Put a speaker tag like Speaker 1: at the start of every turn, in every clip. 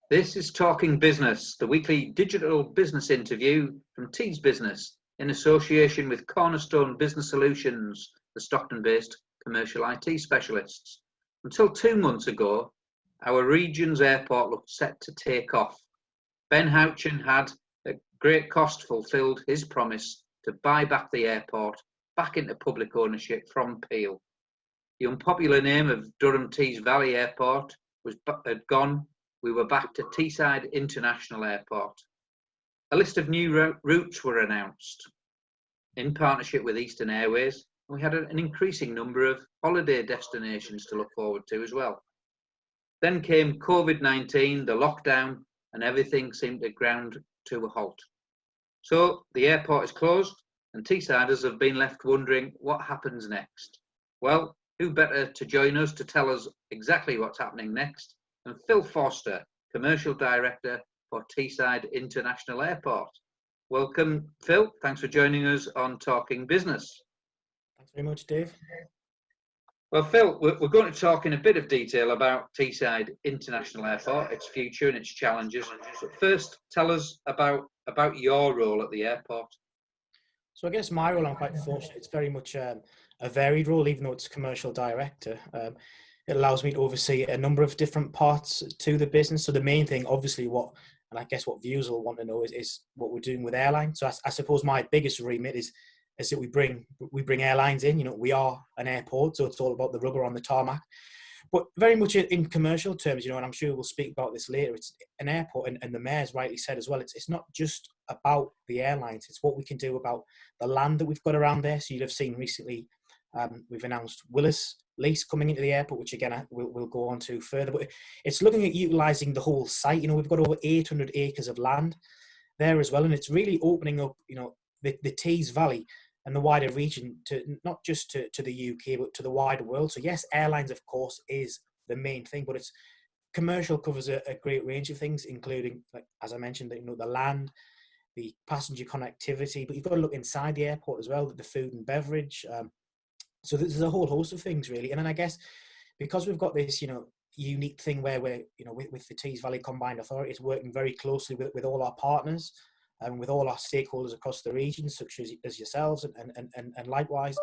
Speaker 1: This is Talking Business, the weekly digital business interview from Tees Business in association with Cornerstone Business Solutions, the Stockton-based commercial IT specialists. Until 2 months ago, our region's airport looked set to take off. Ben Houchin had, at great cost, fulfilled his promise to buy back the airport back into public ownership from Peel. The unpopular name of Durham Tees Valley Airport had gone. We were back to Teesside International Airport. A list of new routes were announced in partnership with Eastern Airways. We had an increasing number of holiday destinations to look forward to as well. Then came COVID-19, the lockdown, and everything seemed to ground to a halt. So the airport is closed, and Teessiders have been left wondering what happens next. Well, who better to join us to tell us exactly what's happening next than Phil Forster, Commercial Director for Teesside International Airport. Welcome, Phil. Thanks for joining us on Talking Business.
Speaker 2: Thanks very much, Dave.
Speaker 1: Well, Phil, we're going to talk in a bit of detail about Teesside International Airport, its future and its challenges. But first, tell us about your role at the airport.
Speaker 2: So I guess my role, I'm quite fortunate. It's very much a varied role, even though it's commercial director. It allows me to oversee a number of different parts to the business. So the main thing, obviously, what viewers will want to know is what we're doing with airlines. So I suppose my biggest remit is that we bring airlines in. You know, we are an airport, so it's all about the rubber on the tarmac. But very much in commercial terms, you know, and I'm sure we'll speak about this later, it's an airport, and the mayor's rightly said as well, it's not just about the airlines, it's what we can do about the land that we've got around there. So you'll have seen recently, we've announced Willis lease coming into the airport, which again, we'll go on to further, but it's looking at utilising the whole site. You know, we've got over 800 acres of land there as well, and it's really opening up, you know, the Tees Valley and the wider region to not just to the UK, but to the wider world. So yes, airlines, of course, is the main thing, but it's commercial covers a great range of things, including, like, as I mentioned, you know, the land, the passenger connectivity, but you've got to look inside the airport as well, the food and beverage. So there's a whole host of things, really. And then I guess because we've got this, you know, unique thing where we're, you know, with the Tees Valley Combined Authority, it's working very closely with all our partners and with all our stakeholders across the region, such as yourselves and likewise.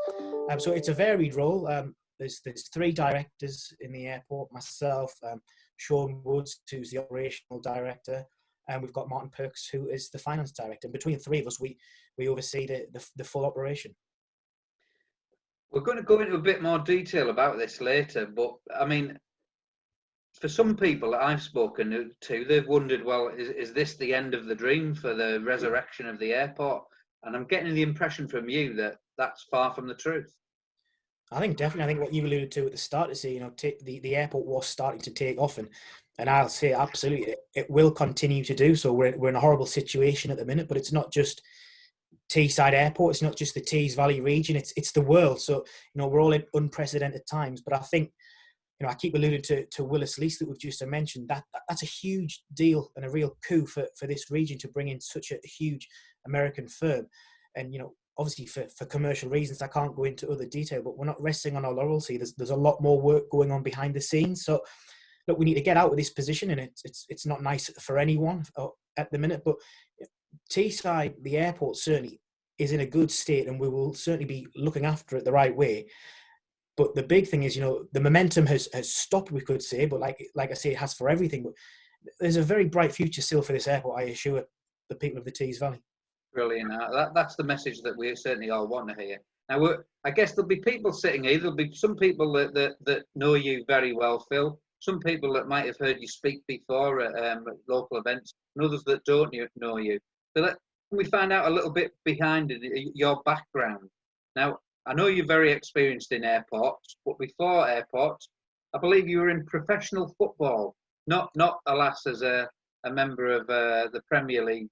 Speaker 2: So it's a varied role. There's 3 directors in the airport, myself, Sean Woods, who's the operational director, and we've got Martin Perks, who is the finance director. And between the 3 of us, we oversee the full operation.
Speaker 1: We're going to go into a bit more detail about this later, but I mean, for some people that I've spoken to, they've wondered, well, is this the end of the dream for the resurrection of the airport? And I'm getting the impression from you that that's far from the truth.
Speaker 2: I think definitely. I think what you alluded to at the start is, you know, the airport was starting to take off, and I'll say absolutely it will continue to do so. We're in a horrible situation at the minute, but it's not just Teesside Airport. It's not just the Tees Valley region. It's the world. So, you know, we're all in unprecedented times. But I think, you know, I keep alluding to Willis Lease that we've just mentioned. That's a huge deal and a real coup for this region to bring in such a huge American firm. And, you know, obviously for commercial reasons, I can't go into other detail, but we're not resting on our laurels here. There's a lot more work going on behind the scenes. So, look, we need to get out of this position, and it's not nice for anyone at the minute. But Teesside, the airport, certainly is in a good state, and we will certainly be looking after it the right way. But the big thing is, you know, the momentum has stopped, we could say, but like I say, it has for everything. But there's a very bright future still for this airport, I assure the people of the Tees Valley.
Speaker 1: Brilliant. That's the message that we certainly all want to hear. Now, I guess there'll be people sitting here. There'll be some people that know you very well, Phil. Some people that might have heard you speak before at local events, and others that don't know you. So can we find out a little bit behind your background? Now, I know you're very experienced in airports, but before airports, I believe you were in professional football, not alas as a member of the Premier League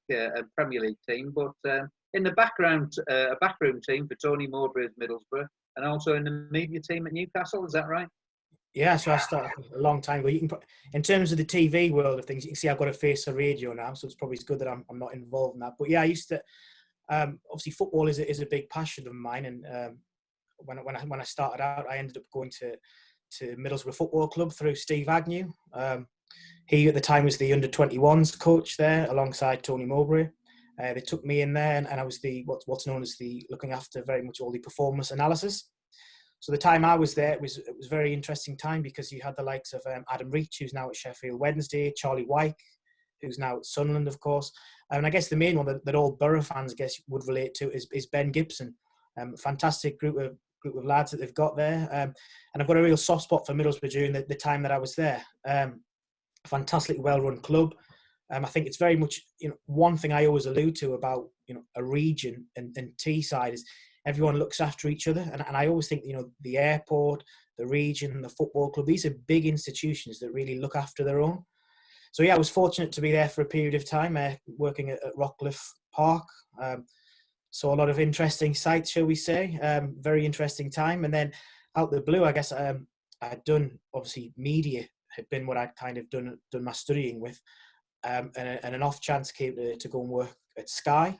Speaker 1: team, but in the background, a backroom team for Tony Mowbray's Middlesbrough, and also in the media team at Newcastle. Is that right?
Speaker 2: Yeah, so I started a long time ago. In terms of the TV world of things, you can see I've got a face for radio now, so it's probably good that I'm not involved in that. But yeah, I used to. Obviously, football is a big passion of mine, and when I started out, I ended up going to Middlesbrough Football Club through Steve Agnew. He at the time was the under-21s coach there alongside Tony Mowbray. They took me in there, and I was the what's known as the looking after very much all the performance analysis. So the time I was there, it was a very interesting time because you had the likes of Adam Reach, who's now at Sheffield Wednesday, Charlie Wyke, who's now at Sunderland, of course. And I guess the main one that all Borough fans, I guess, would relate to is Ben Gibson. Fantastic group of lads that they've got there. And I've got a real soft spot for Middlesbrough during the time that I was there. Fantastically well-run club. I think it's very much, one thing I always allude to about, a region and Teesside is everyone looks after each other. And I always think, the airport, the region, the football club, these are big institutions that really look after their own. So, yeah, I was fortunate to be there for a period of time, working at Rockcliffe Park. Saw a lot of interesting sights, shall we say. Very interesting time. And then out the blue, I guess I'd done, obviously, media had been what I'd kind of done my studying with. And an off chance came to go and work at Sky,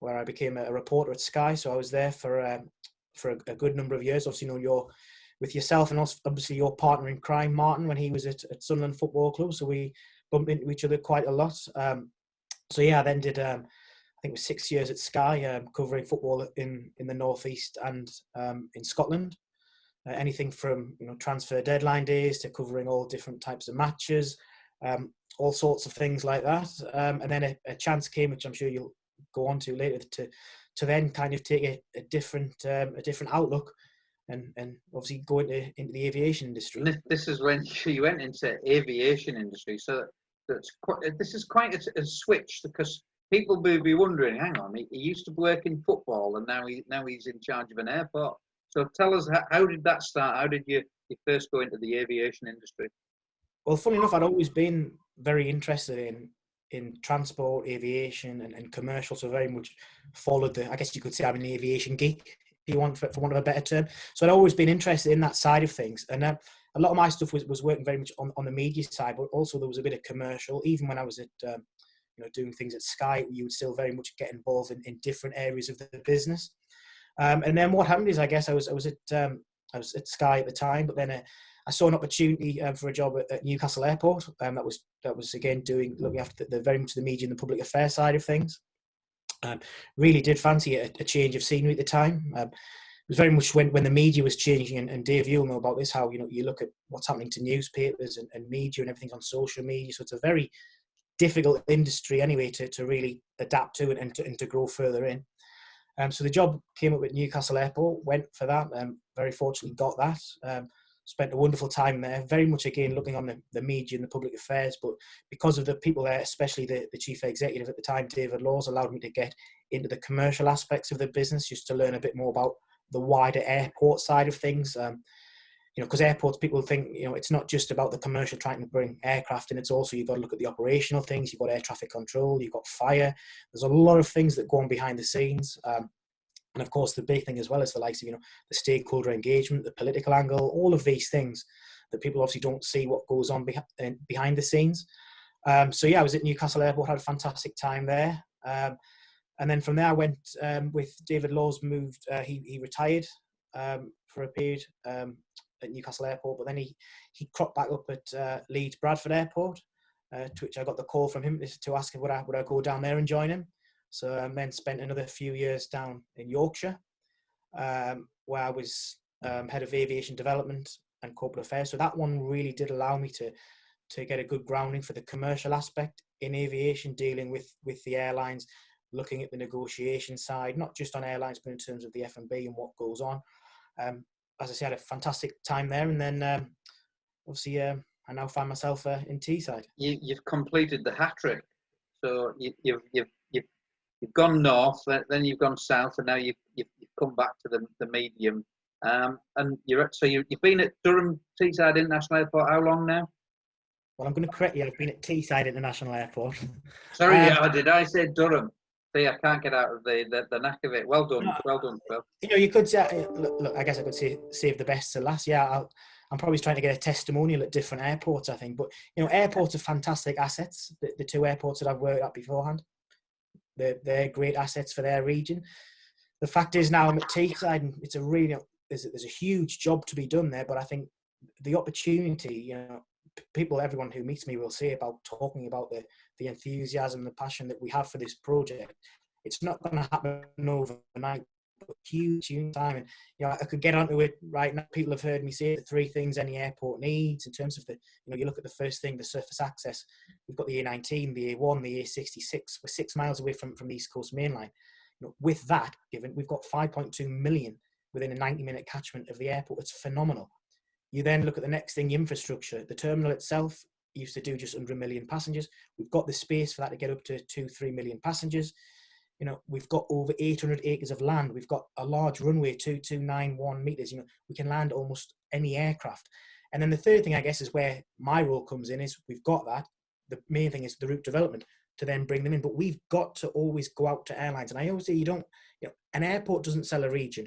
Speaker 2: where I became a reporter at Sky. So I was there for a good number of years. Obviously, with yourself and obviously your partner in crime, Martin, when he was at Sunderland Football Club. So we bumped into each other quite a lot. So yeah, I then did, I think it was 6 years at Sky, covering football in the Northeast and in Scotland. Anything from transfer deadline days to covering all different types of matches, all sorts of things like that. And then a chance came, which I'm sure you'll go on to later, to then kind of take a different outlook and obviously go into the aviation industry.
Speaker 1: And this is when you went into aviation industry. So this is quite a switch, because people will be wondering, hang on, he used to work in football and now he's in charge of an airport. So tell us, how did that start? How did you first go into the aviation industry?
Speaker 2: Well, funny enough, I'd always been very interested in transport, aviation, and commercial. So very much followed I guess you could say I'm an aviation geek, if you want, for want of a better term. So I'd always been interested in that side of things. And a lot of my stuff was working very much on the media side, but also there was a bit of commercial. Even when I was at, doing things at Sky, you would still very much get involved in different areas of the business. And then what happened is, I guess I was at Sky at the time, but then I saw an opportunity for a job at Newcastle Airport. That was again looking after the very much the media and the public affairs side of things. Really did fancy a change of scenery at the time. It was very much when the media was changing, and Dave, you'll know about this, how you look at what's happening to newspapers and media and everything's on social media. So it's a very difficult industry anyway to really adapt to and to grow further in. So the job came up at Newcastle Airport, went for that, very fortunately got that. Spent a wonderful time there, very much again looking on the media and the public affairs, but because of the people there, especially the chief executive at the time, David Laws, allowed me to get into the commercial aspects of the business, just to learn a bit more about the wider airport side of things. Because airports, people think, it's not just about the commercial trying to bring aircraft in, it's also, you've got to look at the operational things, you've got air traffic control, you've got fire. There's a lot of things that go on behind the scenes. And of course, the big thing as well is the likes of, the stakeholder engagement, the political angle, all of these things that people obviously don't see what goes on behind the scenes. So yeah, I was at Newcastle Airport, had a fantastic time there. And then from there I went with David Laws, he retired for a period at Newcastle Airport, but then he cropped back up at Leeds Bradford Airport, to which I got the call from him to ask him would I go down there and join him. So I then spent another few years down in Yorkshire, where I was head of aviation development and corporate affairs. So that one really did allow me to get a good grounding for the commercial aspect in aviation, dealing with the airlines, looking at the negotiation side, not just on airlines, but in terms of the F&B and what goes on. As I said, I had a fantastic time there, and then obviously I now find myself in Teesside.
Speaker 1: You've completed the hat trick. So you've gone north, then you've gone south, and now you've come back to the medium. And you've been at Durham Teesside International Airport how long now?
Speaker 2: Well, I'm going to correct you. I've been at Teesside International Airport.
Speaker 1: Sorry, did I say Durham? See, I can't get out of the knack of it. Well done, Phil.
Speaker 2: You could say, look, I guess I could say save the best to last. Yeah, I'm probably trying to get a testimonial at different airports, I think. But, airports are fantastic assets. The two airports that I've worked at beforehand, they're great assets for their region. The fact is now I'm at Teesside, and it's there's a huge job to be done there. But I think the opportunity, people, everyone who meets me will say about talking about the enthusiasm, the passion that we have for this project. It's not going to happen overnight, but huge time. And I could get onto it right now. People have heard me say the three things any airport needs in terms of you look at the first thing, the surface access. We've got the A19, the A1, the A66. We're 6 miles away from the East Coast Main Line. With that, given we've got 5.2 million within a 90-minute catchment of the airport, it's phenomenal. You then look at the next thing, infrastructure. The terminal itself used to do just under 1 million passengers. We've got the space for that to get up to 2-3 million passengers. We've got over 800 acres of land. We've got a large runway, 2291 meters. We can land almost any aircraft. And then the third thing, I guess, is where my role comes in, is we've got that. The main thing is the route development to then bring them in. But we've got to always go out to airlines. And I always say an airport doesn't sell a region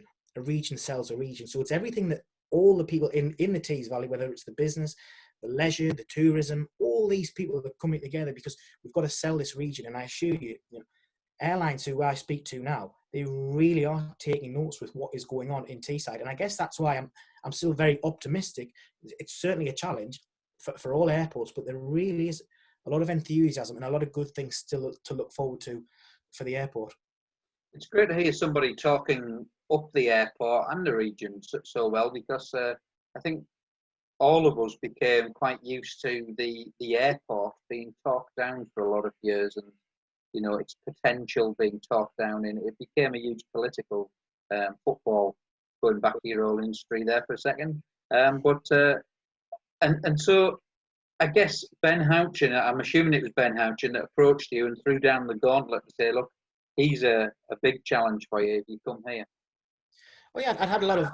Speaker 2: sells a region. So it's everything that all the people in the Tees Valley, whether it's the business, the leisure, the tourism, all these people that are coming together, because we've got to sell this region. And I assure you, airlines who I speak to now, they really are taking notes with what is going on in Teesside. And I guess that's why I'm still very optimistic. It's certainly a challenge for all airports, but there really is a lot of enthusiasm and a lot of good things still to look forward to for the airport.
Speaker 1: It's great to hear somebody talking up the airport and the region so well, because I think all of us became quite used to the airport being talked down for a lot of years, and its potential being talked down in. It became a huge political football, going back to your old industry there for a second. So I guess Ben Houchin, I'm assuming it was Ben Houchin that approached you and threw down the gauntlet to say, look, he's a big challenge for you if you come here.
Speaker 2: Well, yeah, I'd had a lot of,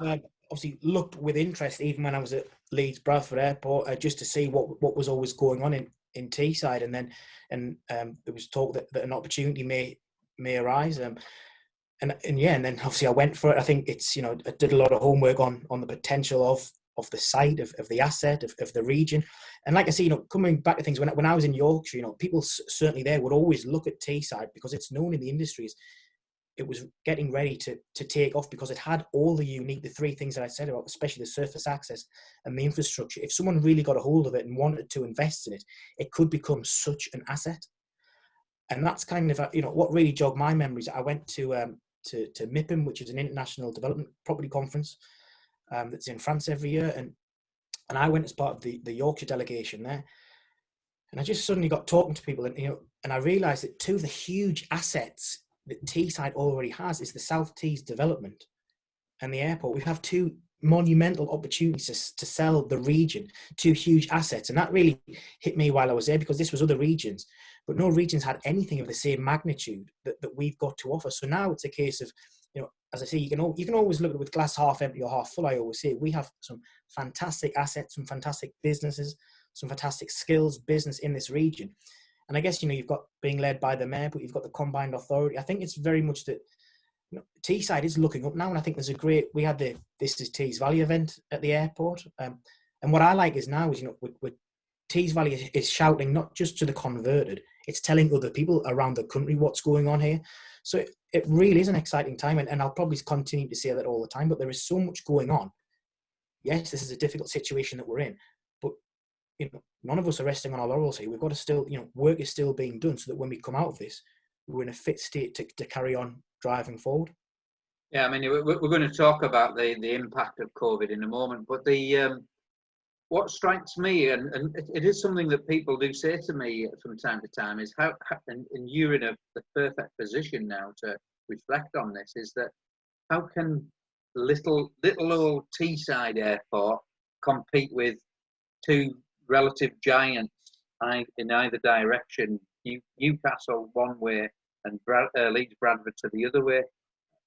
Speaker 2: obviously looked with interest even when I was at Leeds Bradford Airport, just to see what was always going on in Teesside. And then there was talk that an opportunity may arise. And then obviously I went for it. I think it's, I did a lot of homework on the potential of the site, of the asset, of the region. And like I say, coming back to things, when I was in Yorkshire, people certainly there would always look at Teesside because it's known in the industries. It was getting ready to take off because it had all the three things that I said about, especially the surface access and the infrastructure. If someone really got a hold of it and wanted to invest in it, it could become such an asset. And that's kind of, what really jogged my memories. I went to MIPIM, which is an international development property conference that's in France every year. And I went as part of the Yorkshire delegation there. And I just suddenly got talking to people and I realized that two of the huge assets that Teesside already has is the South Tees development and the airport. We have two monumental opportunities to sell the region, two huge assets. And that really hit me while I was there, because this was other regions, but no regions had anything of the same magnitude that we've got to offer. So now it's a case of, as I say, you can always look at it with glass half empty or half full. I always say we have some fantastic assets, some fantastic businesses, some fantastic skills, business in this region. And I guess, you've got being led by the mayor, but you've got the combined authority. I think it's very much that, Teesside is looking up now. And I think we had the This is Tees Valley event at the airport. And what I like is now is, with Tees Valley is shouting not just to the converted, it's telling other people around the country what's going on here. So it really is an exciting time. And I'll probably continue to say that all the time, but there is so much going on. Yes, this is a difficult situation that we're in, but none of us are resting on our laurels here. We've got to still, work is still being done so that when we come out of this, we're in a fit state to carry on driving forward.
Speaker 1: Yeah, I mean, we're going to talk about the impact of COVID in a moment, but what strikes me, and it is something that people do say to me from time to time, is how and you're in the perfect position now to reflect on this, is that how can little old Teesside Airport compete with two relative giants in either direction, Newcastle one way and Leeds Bradford to the other way,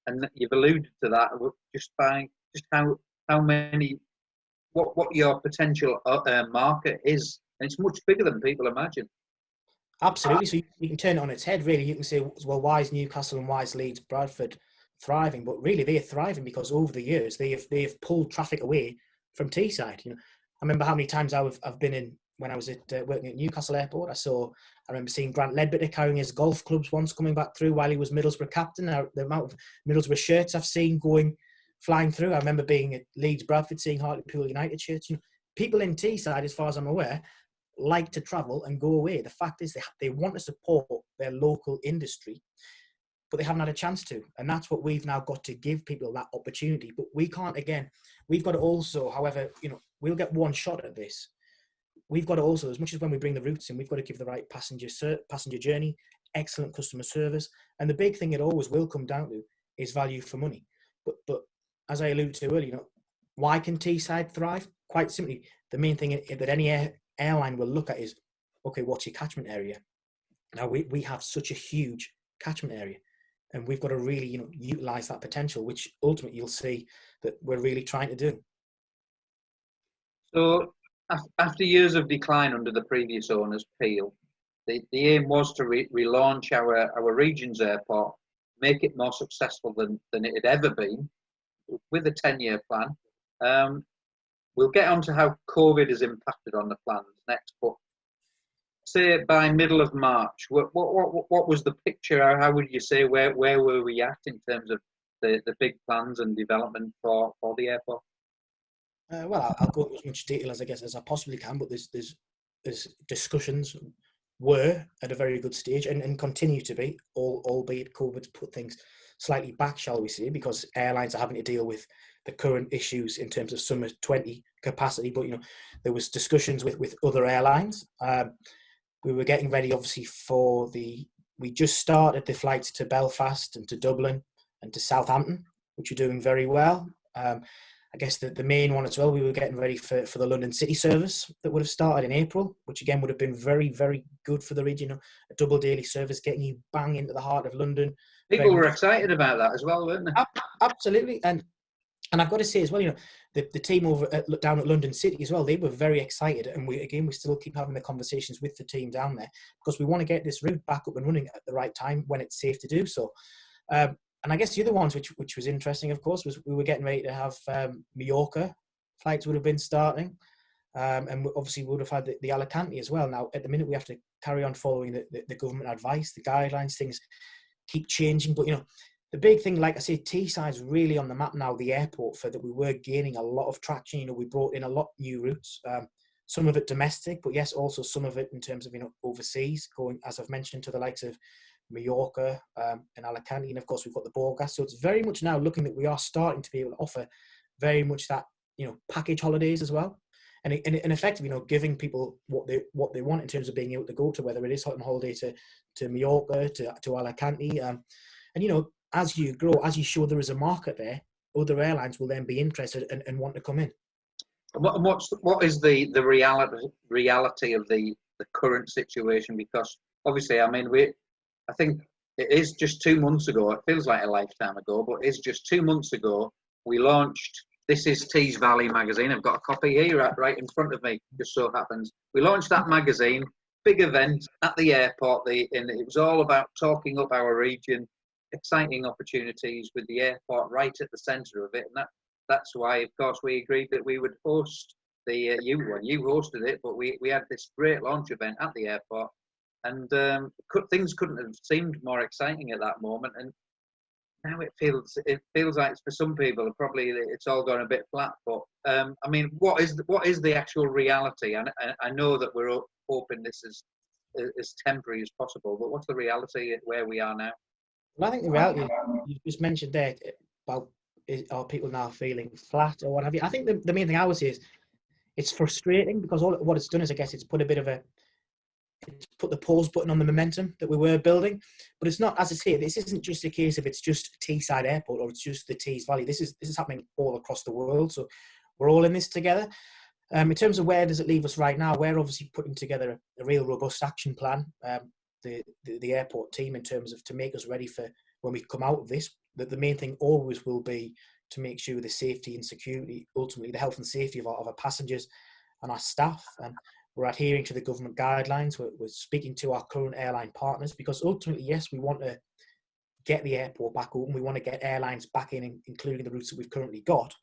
Speaker 1: and you've alluded to that just how many, what your potential market is, and it's much bigger than people imagine.
Speaker 2: Absolutely. So you can turn it on its head, really. You can say, well, why is Newcastle and why is Leeds Bradford thriving? But really, they're thriving because over the years they've pulled traffic away from Teesside. I remember how many times I've been in when I was working at Newcastle Airport. I remember seeing Grant Ledbetter carrying his golf clubs once coming back through while he was Middlesbrough captain. Now, the amount of Middlesbrough shirts I've seen flying through. I remember being at Leeds Bradford seeing Hartlepool United shirts. People in Teesside, as far as I'm aware, like to travel and go away. The fact is they want to support their local industry, but they haven't had a chance to. And that's what we've now got to give people, that opportunity. But we can't, again, we've got to also, however, we'll get one shot at this. We've got to also, as much as when we bring the routes in, we've got to give the right passenger journey, excellent customer service. And the big thing it always will come down to is value for money. But as I alluded to earlier, why can Teesside thrive? Quite simply, the main thing that any airline will look at is, okay, what's your catchment area? Now, we have such a huge catchment area, and we've got to really, utilize that potential, which ultimately you'll see that we're really trying to do.
Speaker 1: So after years of decline under the previous owners, Peel, the aim was to relaunch our region's airport, make it more successful than it had ever been, with a 10-year plan. We'll get on to how COVID has impacted on the plans next, but say by middle of March, what was the picture? How would you say, where were we at in terms of the big plans and development for the airport?
Speaker 2: Well, I'll go into as much detail as I possibly can, but there's discussions were at a very good stage and continue to be, albeit COVID's put things slightly back, shall we say, because airlines are having to deal with the current issues in terms of summer 20 capacity. But there was discussions with other airlines. We were getting ready, obviously, we just started the flights to Belfast and to Dublin and to Southampton, which are doing very well. I guess the main one as well, we were getting ready for the London City service that would have started in April, which again would have been very, very good for the region. A double daily service getting you bang into the heart of London.
Speaker 1: People were excited about that as well, weren't they?
Speaker 2: Absolutely. And I've got to say as well, the team down at London City as well, they were very excited. And we still keep having the conversations with the team down there because we want to get this route back up and running at the right time when it's safe to do so. And I guess the other ones, which was interesting, of course, was we were getting ready to have Mallorca flights would have been starting. And obviously we would have had the Alicante as well. Now, at the minute, we have to carry on following the government advice, the guidelines, things keep changing. But, the big thing, like I say, Teesside's really on the map now, the airport, for that we were gaining a lot of traction. We brought in a lot of new routes, some of it domestic, but yes, also some of it in terms of, overseas, going, as I've mentioned, to the likes of Mallorca and Alicante, and of course we've got the Borgas. So it's very much now looking that we are starting to be able to offer very much that package holidays as well, and effectively giving people what they want in terms of being able to go to, whether it is on holiday to Mallorca, to Alicante, and as you grow, as you show there is a market there, other airlines will then be interested and want to come in.
Speaker 1: What is the reality of the current situation? Because obviously, I think it is just 2 months ago. It feels like a lifetime ago, but it's just 2 months ago we launched. This is Tees Valley magazine. I've got a copy here right in front of me. Just so happens we launched that magazine. Big event at the airport. And it was all about talking up our region, exciting opportunities with the airport right at the centre of it. And that's why, of course, we agreed that we would host you hosted it, but we had this great launch event at the airport. And things couldn't have seemed more exciting at that moment. And now it feels like for some people probably it's all gone a bit flat. But what is the actual reality? And I know that we're hoping this is as temporary as possible. But what's the reality where we are now?
Speaker 2: Well, I think the reality you just mentioned there about are people now feeling flat or what have you. I think the main thing I would say is it's frustrating because what it's done is, I guess, it's put the pause button on the momentum that we were building. But it's not, as I say, this isn't just a case of it's just Teesside Airport or it's just the Tees Valley. This is happening all across the world. So we're all in this together. In terms of where does it leave us right now, we're obviously putting together a real robust action plan, the airport team, in terms of to make us ready for when we come out of this. That the main thing always will be to make sure the safety and security, ultimately the health and safety of our passengers and our staff. And we're adhering to the government guidelines. We're speaking to our current airline partners because ultimately, yes, we want to get the airport back open. We want to get airlines back in, including the routes that we've currently got.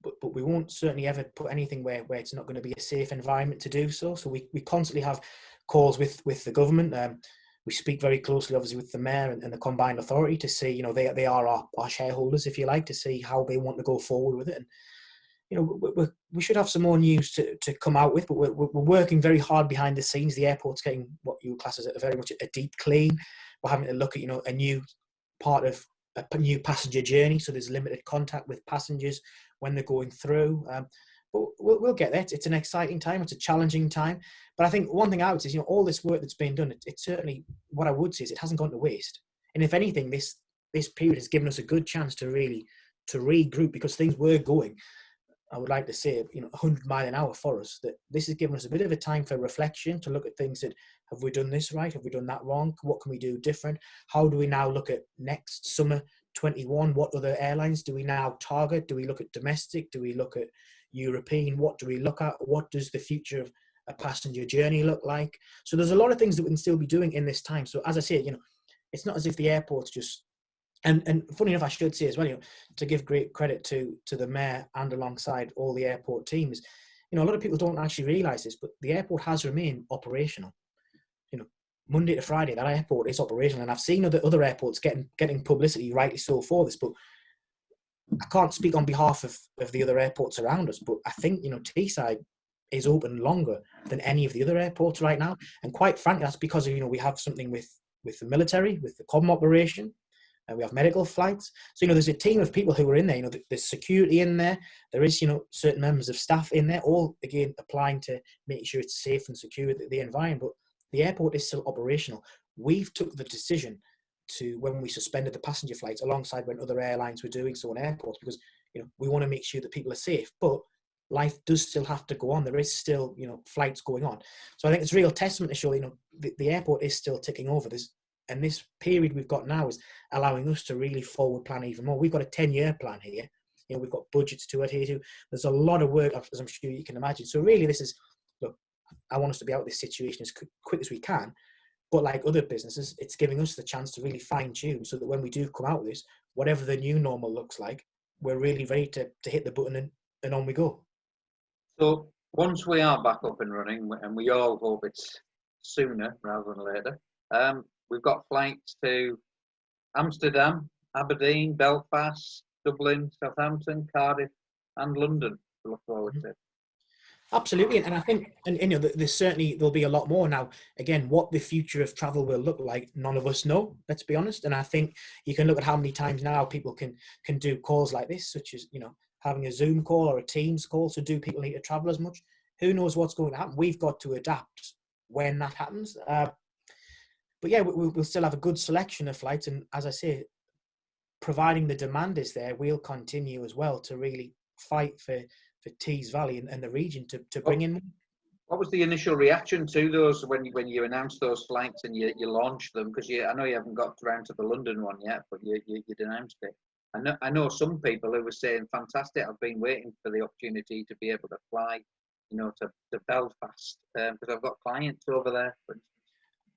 Speaker 2: But we won't certainly ever put anything where it's not going to be a safe environment to do so. So we constantly have calls with the government. We speak very closely, obviously, with the mayor and the combined authority to see, they are our shareholders, if you like, to see how they want to go forward with it. And we should have some more news to come out with, but we're working very hard behind the scenes. The airport's getting what you class as very much a deep clean. We're having to look at, a new part of a new passenger journey. So there's limited contact with passengers when they're going through. But we'll get there. It's an exciting time. It's a challenging time. But I think one thing I would say is, all this work that's been done, it's certainly, what I would say is it hasn't gone to waste. And if anything, this period has given us a good chance to regroup, because things were going, I would like to say, 100 mile an hour for us. That this has given us a bit of a time for reflection, to look at things that, have we done this right? Have we done that wrong? What can we do different? How do we now look at next summer 21? What other airlines do we now target? Do we look at domestic? Do we look at European? What do we look at? What does the future of a passenger journey look like? So there's a lot of things that we can still be doing in this time. So as I say, it's not as if the airport's just, and funny enough, I should say as well, to give great credit to the mayor and alongside all the airport teams, a lot of people don't actually realise this, but the airport has remained operational. Monday to Friday, that airport is operational, and I've seen other airports getting publicity, rightly so, for this, but I can't speak on behalf of the other airports around us, but I think, Teesside is open longer than any of the other airports right now. And quite frankly, that's because, we have something with the military, with the COM operation, and we have medical flights. So, there's a team of people who are in there, there's security in there. There is, certain members of staff in there, all, again, applying to make sure it's safe and secure, the environment. But the airport is still operational. We've took the decision to, when we suspended the passenger flights, alongside when other airlines were doing so on airports, because, we want to make sure that people are safe. But life does still have to go on. There is still, flights going on. So I think it's a real testament to show, the airport is still ticking over. And this period we've got now is allowing us to really forward plan even more. We've got a 10-year plan here. We've got budgets to adhere to. There's a lot of work, as I'm sure you can imagine. So really, this is, look, I want us to be out of this situation as quick as we can. But like other businesses, it's giving us the chance to really fine tune, so that when we do come out of this, whatever the new normal looks like, we're really ready to hit the button and on we go.
Speaker 1: So once we are back up and running, and we all hope it's sooner rather than later, we've got flights to Amsterdam, Aberdeen, Belfast, Dublin, Southampton, Cardiff, and London to look forward to.
Speaker 2: Absolutely, and I think, there'll be a lot more now. Again, what the future of travel will look like, none of us know. Let's be honest. And I think you can look at how many times now people can do calls like this, such as having a Zoom call or a Teams call. So do people need to travel as much? Who knows what's going to happen? We've got to adapt when that happens. But yeah, we'll still have a good selection of flights, and as I say, providing the demand is there, we'll continue as well to really fight for Tees Valley and the region to bring in.
Speaker 1: What was the initial reaction to those when you announced those flights and you launched them? Because I know you haven't got around to the London one yet, but you announced it. I know some people who were saying, fantastic, I've been waiting for the opportunity to be able to fly, to Belfast, because I've got clients over there.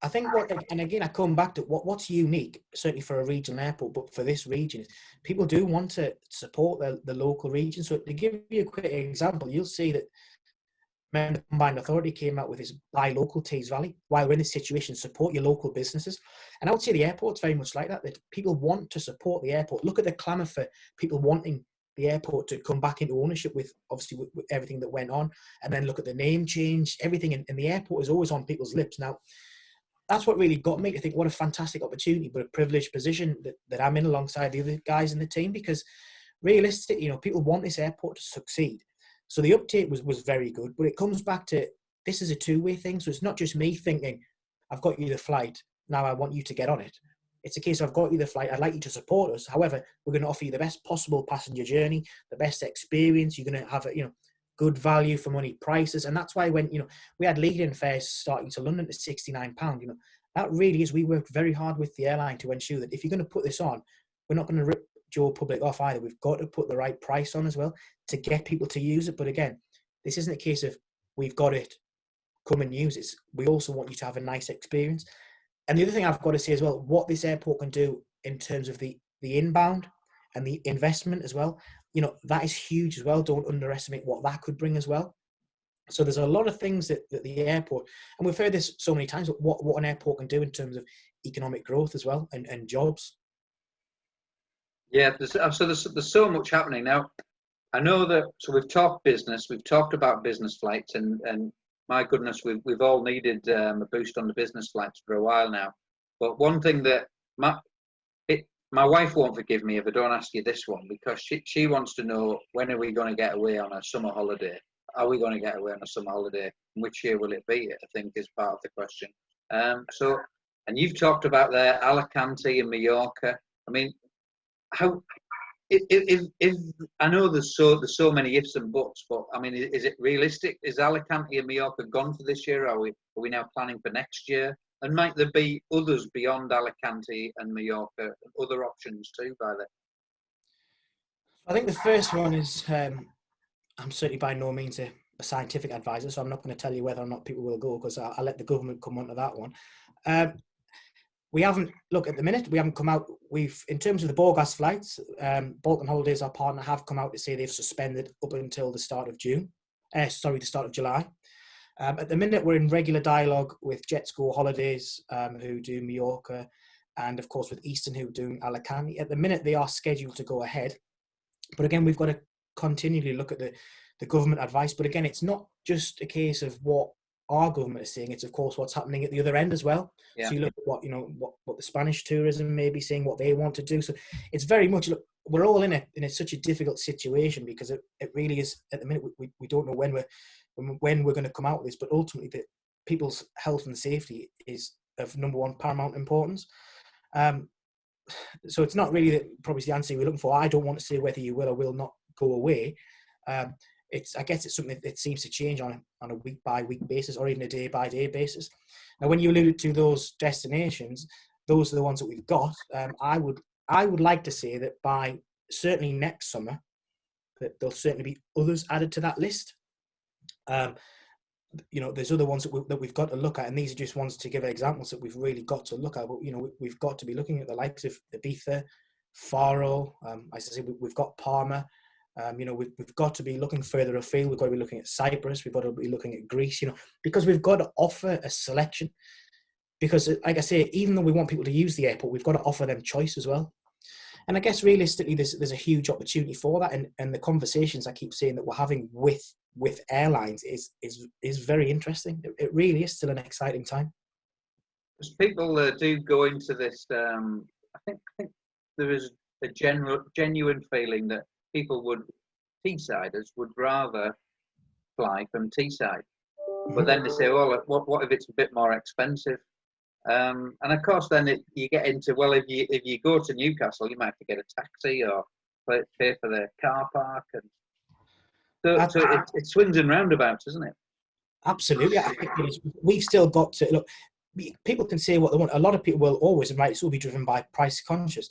Speaker 2: I think and again, I come back to what's unique, certainly for a regional airport, but for this region, is people do want to support the local region. So to give you a quick example, you'll see that the Combined Authority came out with this buy local Tees Valley. While we're in this situation, support your local businesses. And I would say the airport's very much like that people want to support the airport. Look at the clamour for people wanting the airport to come back into ownership with everything that went on. And then look at the name change, everything. And the airport is always on people's lips. Now, that's what really got me to think, what a fantastic opportunity, but a privileged position that I'm in alongside the other guys in the team, because realistically, people want this airport to succeed. So the uptake was very good, but it comes back to, this is a two-way thing. So it's not just me thinking, I've got you the flight, now I want you to get on it. It's a case of, I've got you the flight, I'd like you to support us. However, we're going to offer you the best possible passenger journey, the best experience. You're going to have good value for money prices. And that's why when, we had lead-in fares starting to London to £69, that really is, we worked very hard with the airline to ensure that if you're going to put this on, we're not going to rip Joe Public off either. We've got to put the right price on as well to get people to use it. But again, this isn't a case of, we've got it, come and use it. We also want you to have a nice experience. And the other thing I've got to say as well, what this airport can do in terms of the inbound and the investment as well, that is huge as well. Don't underestimate what that could bring as well. So there's a lot of things that the airport, and we've heard this so many times, what an airport can do in terms of economic growth as well, and jobs.
Speaker 1: Yeah, there's so much happening now. I know that, so we've talked business, we've talked about business flights, and my goodness, we've all needed a boost on the business flights for a while now. But one thing that my wife won't forgive me if I don't ask you this one, because she wants to know, when are we going to get away on a summer holiday? Are we going to get away on a summer holiday? And which year will it be? I think is part of the question. And you've talked about there Alicante and Mallorca. I mean, how if I know there's so many ifs and buts, but I mean, is it realistic? Is Alicante and Mallorca gone for this year? Are we now planning for next year? And might there be others beyond Alicante and Mallorca, other options too by then?
Speaker 2: I think the first one is, I'm certainly by no means a scientific advisor, so I'm not going to tell you whether or not people will go, because I'll let the government come onto that one. We haven't, look, at the minute, we haven't come out, in terms of the Borgas flights, Bolton Holidays, our partner, have come out to say they've suspended up until the start of July. At the minute, we're in regular dialogue with Jetsco Holidays, who do Mallorca, and of course with Eastern, who do Alicante. At the minute, they are scheduled to go ahead. But again, we've got to continually look at the government advice. But again, it's not just a case of what our government is saying, it's of course what's happening at the other end as well. Yeah. So you look at what the Spanish tourism may be saying, what they want to do. So it's very much, look, we're all in such a difficult situation, because it really is, at the minute, we don't know when we're going to come out of this, but ultimately the people's health and safety is of number one paramount importance. So it's not really probably the answer we're looking for. I don't want to say whether you will or will not go away. I guess it's something that seems to change on a week by week basis, or even a day by day basis. Now, when you alluded to those destinations, those are the ones that we've got. I would like to say that by certainly next summer, that there'll certainly be others added to that list. There's other ones that we've got to look at, and these are just ones to give examples that we've really got to look at. But we've got to be looking at the likes of Ibiza, Faro. As I say, we've got Palma. We've got to be looking further afield. We've got to be looking at Cyprus. We've got to be looking at Greece. Because we've got to offer a selection. Because, like I say, even though we want people to use the airport, we've got to offer them choice as well. And I guess realistically, there's a huge opportunity for that. And the conversations I keep saying that we're having with airlines is very interesting. It really is still an exciting time.
Speaker 1: Because people do go into this. I think there is a genuine feeling that Teessiders would rather fly from Teesside, but then they say, "Well, what if it's a bit more expensive?" And of course, then you get into, well, if you go to Newcastle, you might have to get a taxi or pay for the car park, and so it swings and roundabouts, isn't it?
Speaker 2: Absolutely. I think we've still got to look. People can say what they want. A lot of people will always, and rightly so, be driven by price conscious.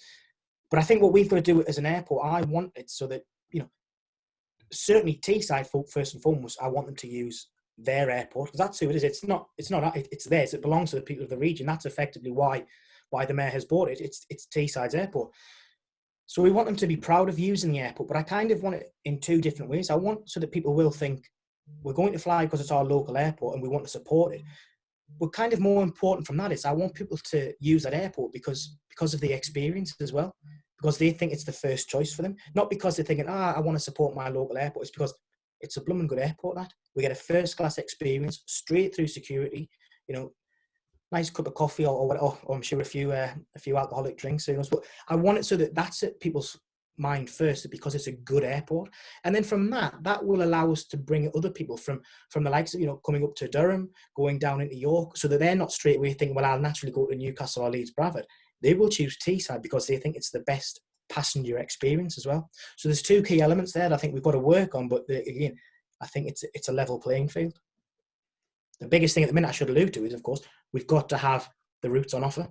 Speaker 2: But I think what we've got to do as an airport, I want it so that, certainly Teesside, first and foremost, I want them to use their airport, because that's who it is. It's theirs. It belongs to the people of the region. That's effectively why the mayor has bought it. It's Teesside's airport. So we want them to be proud of using the airport, but I kind of want it in two different ways. I want so that people will think we're going to fly because it's our local airport and we want to support it. But kind of more important from that is I want people to use that airport because of the experience as well, because they think it's the first choice for them, not because they're thinking, I want to support my local airport. It's because it's a blooming good airport. That we get a first class experience straight through security, nice cup of coffee or I'm sure a few alcoholic drinks. But I want it so that that's at people's mind first, because it's a good airport, and then from that will allow us to bring other people from the likes of coming up to Durham, going down into York, so that they're not straight away thinking, well, I'll naturally go to Newcastle or Leeds Bradford. They will choose Teesside because they think it's the best passenger experience as well. So there's two key elements there that I think we've got to work on, but again, I think it's a level playing field. The biggest thing at the minute I should allude to is, of course, we've got to have the routes on offer.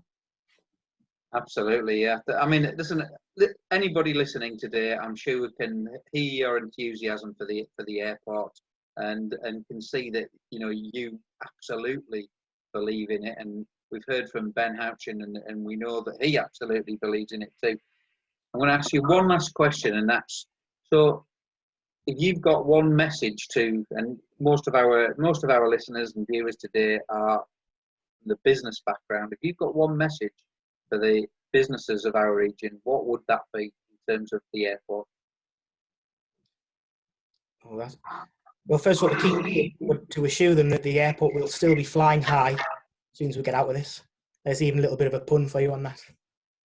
Speaker 1: Absolutely, yeah. I mean, listen, anybody listening today, I'm sure can hear your enthusiasm for the airport, and can see that you absolutely believe in it. And we've heard from Ben Houchin, and we know that he absolutely believes in it too. I'm going to ask you one last question, and that's, so if you've got one message to, and most of our listeners and viewers today are the business background, if you've got one message for the businesses of our region, what would that be in terms of the airport?
Speaker 2: Oh, that's, well, first of all, the key to assure them that the airport will still be flying high as soon as we get out of this. There's even a little bit of a pun for you on that.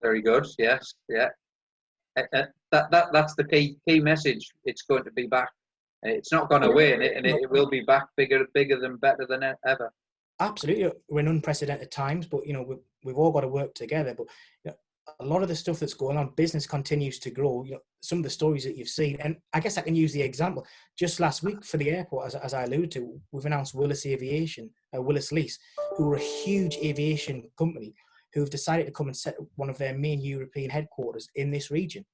Speaker 1: Very good. Yes. Yeah. That's the key message. It's going to be back. It's not gone away, and it will be back bigger than better than ever.
Speaker 2: Absolutely, we're in unprecedented times, but we've all got to work together. But a lot of the stuff that's going on, business continues to grow. Some of the stories that you've seen, and I guess I can use the example. Just last week for the airport, as I alluded to, we've announced Willis Lease, who are a huge aviation company, who have decided to come and set one of their main European headquarters in this region.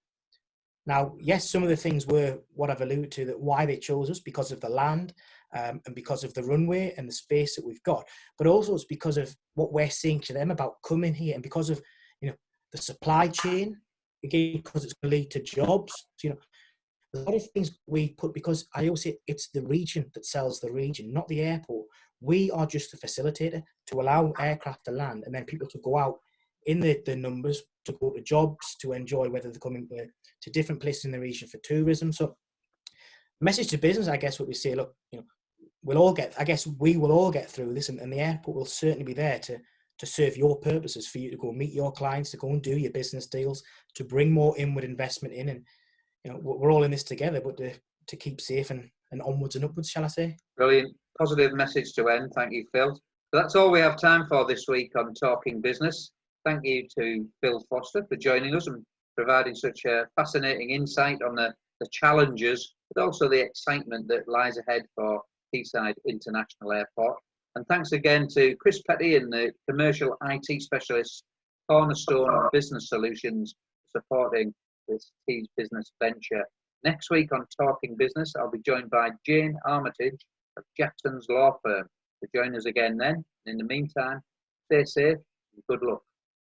Speaker 2: Now, yes, some of the things were what I've alluded to, that why they chose us, because of the land and because of the runway and the space that we've got, but also it's because of what we're saying to them about coming here, and because of the supply chain, again, because it's going to lead to jobs. There's a lot of things we put, because I always say it's the region that sells the region, not the airport. We are just the facilitator to allow aircraft to land and then people to go out in the numbers, to go to jobs, to enjoy, whether they're coming to different places in the region for tourism. So message to business, I guess what we say, look, we will all get through this, and the airport will certainly be there to serve your purposes, for you to go meet your clients, to go and do your business deals, to bring more inward investment in. And we're all in this together, but to keep safe and onwards and upwards, shall I say.
Speaker 1: Brilliant. Positive message to end. Thank you, Phil. So that's all we have time for this week on Talking Business. Thank you to Phil Forster for joining us and providing such a fascinating insight on the challenges, but also the excitement that lies ahead for Teesside International Airport. And thanks again to Chris Petty and the commercial IT specialist Cornerstone Business Solutions for supporting this Tees business venture. Next week on Talking Business, I'll be joined by Jane Armitage of Jackson's Law Firm. So join us again then. In the meantime, stay safe and good luck.